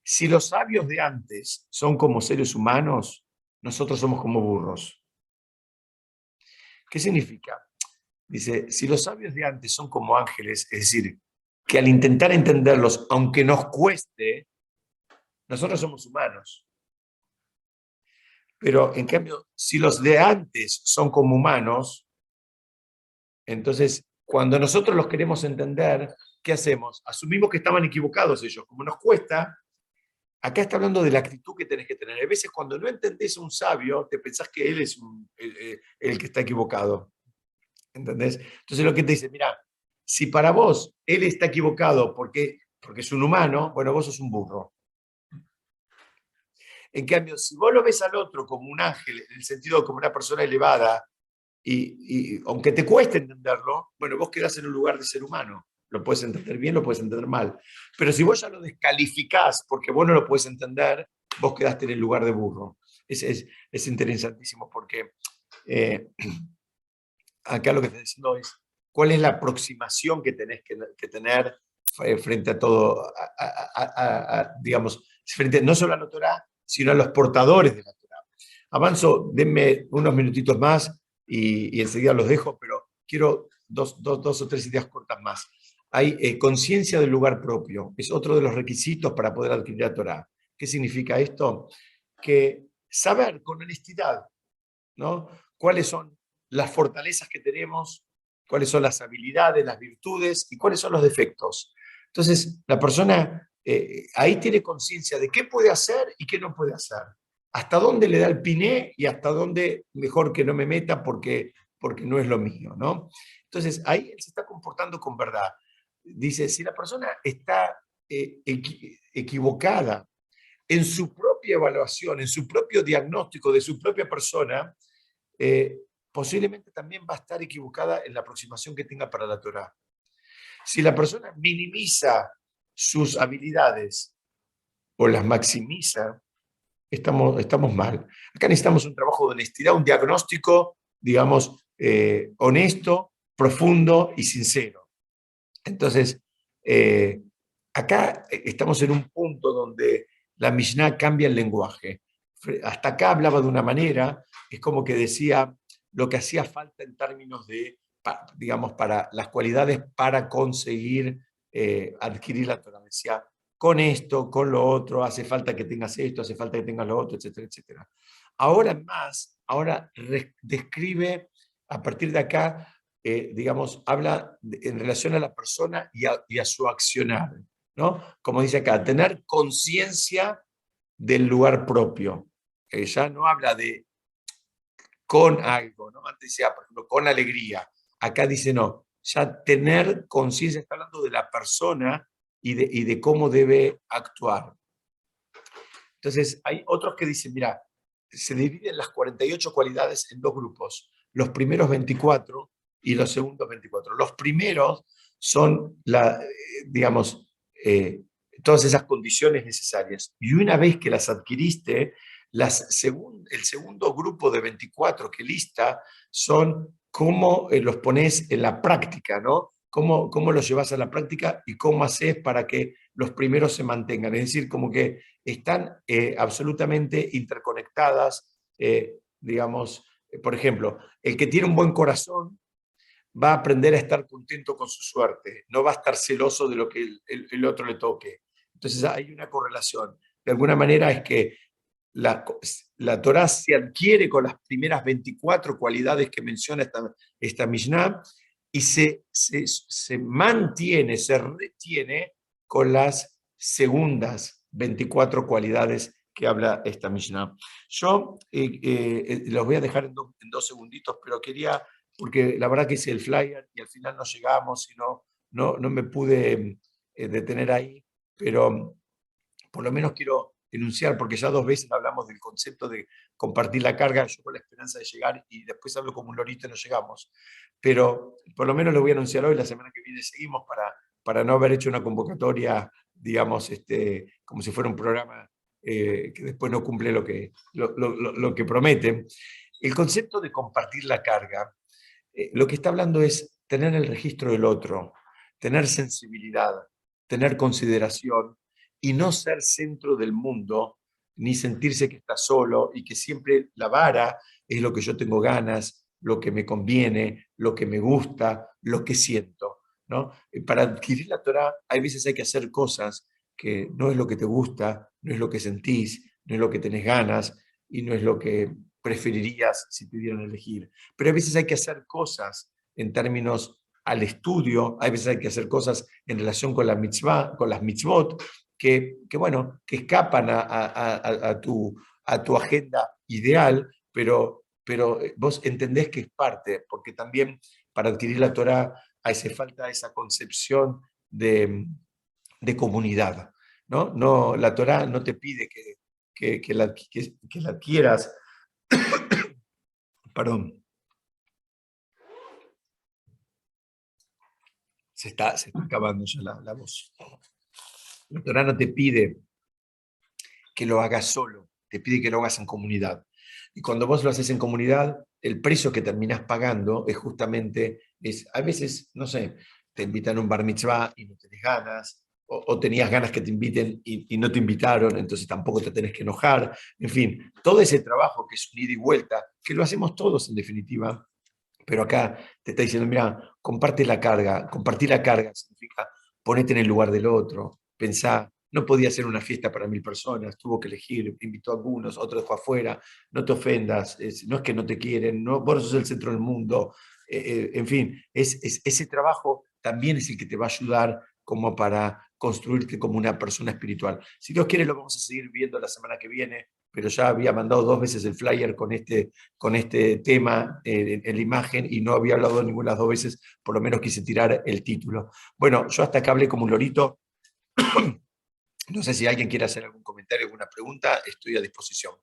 Si los sabios de antes son como seres humanos, nosotros somos como burros. ¿Qué significa? Dice, si los sabios de antes son como ángeles, es decir, que al intentar entenderlos, aunque nos cueste, nosotros somos humanos. Pero en cambio, si los de antes son como humanos, entonces cuando nosotros los queremos entender, ¿qué hacemos? Asumimos que estaban equivocados ellos. Como nos cuesta, acá está hablando de la actitud que tenés que tener. A veces cuando no entendés a un sabio, te pensás que él es el que está equivocado. ¿Entendés? Entonces lo que te dice, mira, si para vos él está equivocado porque es un humano, bueno, vos sos un burro. En cambio, si vos lo ves al otro como un ángel, en el sentido como una persona elevada, y aunque te cueste entenderlo, bueno, vos quedás en un lugar de ser humano. Lo puedes entender bien, lo puedes entender mal. Pero si vos ya lo descalificás porque vos no lo puedes entender, vos quedaste en el lugar de burro. Es interesantísimo porque acá lo que está diciendo es cuál es la aproximación que tenés que tener frente a todo, digamos, frente no solo a la Torá, sino a los portadores de la Torá. Avanzo, denme unos minutitos más y enseguida los dejo, pero quiero dos o tres ideas cortas más. Hay conciencia del lugar propio, es otro de los requisitos para poder adquirir la Torá. ¿Qué significa esto? Que saber con honestidad, ¿no? ¿Cuáles son las fortalezas que tenemos? ¿Cuáles son las habilidades, las virtudes y cuáles son los defectos? Entonces, la persona ahí tiene conciencia de qué puede hacer y qué no puede hacer. Hasta dónde le da el piné y hasta dónde mejor que no me meta porque no es lo mío, ¿no? Entonces, ahí él se está comportando con verdad. Dice, si la persona está equivocada en su propia evaluación, en su propio diagnóstico de su propia persona, posiblemente también va a estar equivocada en la aproximación que tenga para la Torá. Si la persona minimiza sus habilidades o las maximiza, estamos mal. Acá necesitamos un trabajo de honestidad, un diagnóstico, digamos, honesto, profundo y sincero. Entonces, acá estamos en un punto donde la Mishnah cambia el lenguaje. Hasta acá hablaba de una manera, es como que decía lo que hacía falta en términos de, digamos, para las cualidades para conseguir adquirir la Torah. Decía, con esto, con lo otro, hace falta que tengas esto, hace falta que tengas lo otro, etcétera, etcétera. Ahora describe a partir de acá, digamos, habla en relación a la persona y a su accionar, ¿no? Como dice acá, tener conciencia del lugar propio. Ya no habla de con algo, ¿no? Antes decía, por ejemplo, con alegría. Acá dice no, ya tener conciencia, está hablando de la persona y de cómo debe actuar. Entonces, hay otros que dicen, mira, se dividen las 48 cualidades en dos grupos, los primeros 24 y los segundos 24. Los primeros son, digamos, todas esas condiciones necesarias. Y una vez que las adquiriste, el segundo grupo de 24 que lista son cómo los pones en la práctica, ¿no? Cómo los llevas a la práctica y cómo haces para que los primeros se mantengan. Es decir, como que están absolutamente interconectadas, digamos, por ejemplo, el que tiene un buen corazón va a aprender a estar contento con su suerte, no va a estar celoso de lo que el otro le toque. Entonces hay una correlación. De alguna manera es que la Torá se adquiere con las primeras 24 cualidades que menciona esta Mishnah y se mantiene, se retiene con las segundas 24 cualidades que habla esta Mishnah. Yo los voy a dejar en dos segunditos, pero quería, porque la verdad que hice el flyer y al final no llegamos y no me pude detener ahí, pero por lo menos quiero enunciar, porque ya 2 veces hablamos del concepto de compartir la carga, yo con la esperanza de llegar y después hablo como un lorito y no llegamos, pero por lo menos lo voy a anunciar hoy, la semana que viene seguimos para no haber hecho una convocatoria, digamos, como si fuera un programa que después no cumple lo que promete. El concepto de compartir la carga, lo que está hablando es tener el registro del otro, tener sensibilidad, tener consideración y no ser centro del mundo, ni sentirse que está solo y que siempre la vara es lo que yo tengo ganas, lo que me conviene, lo que me gusta, lo que siento, ¿no? Para adquirir la Torá hay veces hay que hacer cosas que no es lo que te gusta, no es lo que sentís, no es lo que tenés ganas, y no es lo que preferirías si te dieran a elegir. Pero a veces hay que hacer cosas en términos al estudio, a veces hay que hacer cosas en relación con la mitzvah, con las mitzvot, bueno, que escapan a tu agenda ideal, pero vos entendés que es parte, porque también para adquirir la Torá hace falta esa concepción de comunidad, ¿no? No, la Torá no te pide que la adquieras, perdón, se está acabando ya la voz. La Torá no te pide que lo hagas solo, te pide que lo hagas en comunidad. Y cuando vos lo haces en comunidad, el precio que terminás pagando es justamente, a veces, no sé, te invitan a un bar mitzvah y no tenés ganas, o tenías ganas que te inviten y no te invitaron, entonces tampoco te tenés que enojar. En fin, todo ese trabajo que es un ida y vuelta, que lo hacemos todos en definitiva, pero acá te está diciendo, mira, comparte la carga. Compartir la carga significa ponete en el lugar del otro, pensá, no podía hacer una fiesta para 1000 personas, tuvo que elegir, invitó a algunos, otros dejó afuera, no te ofendas, no es que no te quieren, no, vos no sos el centro del mundo, en fin, ese trabajo también es el que te va a ayudar como para construirte como una persona espiritual. Si Dios quiere, lo vamos a seguir viendo la semana que viene, pero ya había mandado 2 veces el flyer con este tema en la imagen y no había hablado ninguna de las 2 veces, por lo menos quise tirar el título. Bueno, yo hasta acá hablé como un lorito. No sé si alguien quiere hacer algún comentario, alguna pregunta, estoy a disposición.